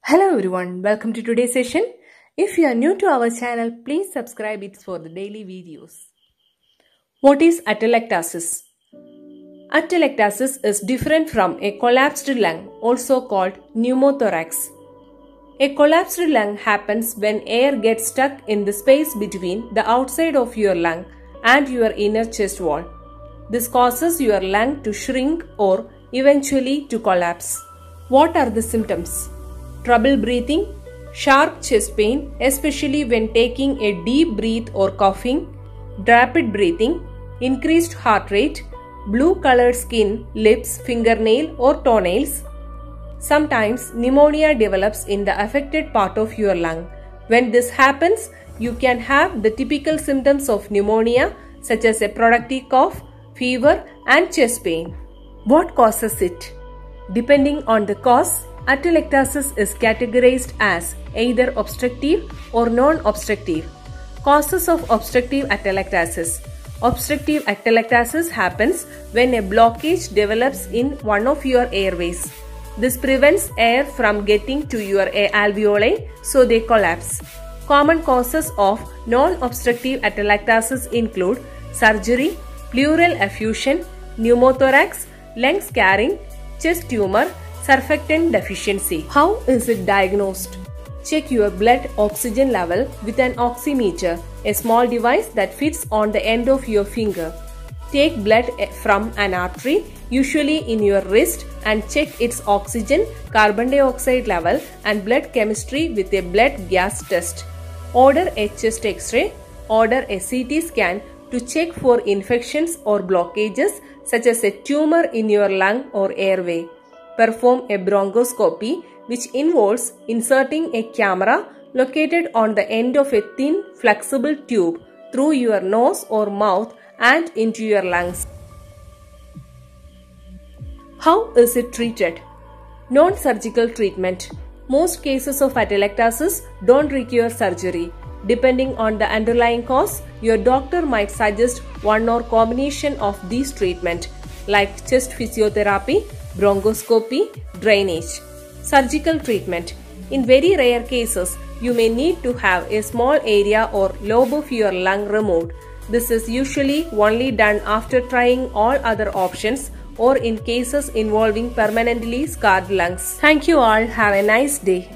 Hello everyone, welcome to today's session. If you are new to our channel, please subscribe it for the daily videos. What is atelectasis? Atelectasis is different from a collapsed lung, also called pneumothorax. A collapsed lung happens when air gets stuck in the space between the outside of your lung and your inner chest wall. This causes your lung to shrink or eventually to collapse. What are the symptoms? Trouble breathing, sharp chest pain, especially when taking a deep breath or coughing, rapid breathing, increased heart rate, blue colored skin, lips, fingernail or toenails. Sometimes pneumonia develops in the affected part of your lung. When this happens, you can have the typical symptoms of pneumonia such as a productive cough, fever and chest pain. What causes it? Depending on the cause, atelectasis is categorized as either obstructive or non-obstructive. Causes of obstructive atelectasis. Obstructive atelectasis happens when a blockage develops in one of your airways. This prevents air from getting to your alveoli, so they collapse. Common causes of non-obstructive atelectasis include surgery, pleural effusion, pneumothorax, lung scarring, chest tumor, surfactant deficiency. How is it diagnosed? Check your blood oxygen level with an oximeter, a small device that fits on the end of your finger. Take blood from an artery, usually in your wrist, and check its oxygen, carbon dioxide level and blood chemistry with a blood gas test. Order a chest X-ray. Order a CT scan to check for infections or blockages such as a tumor in your lung or airway. Perform a bronchoscopy, which involves inserting a camera located on the end of a thin flexible tube through your nose or mouth and into your lungs. How is it treated? Non-surgical treatment. Most cases of atelectasis don't require surgery. Depending on the underlying cause, your doctor might suggest one or combination of these treatments like chest physiotherapy, bronchoscopy, drainage. Surgical treatment. In very rare cases, you may need to have a small area or lobe of your lung removed. This is usually only done after trying all other options or in cases involving permanently scarred lungs. Thank you all. Have a nice day.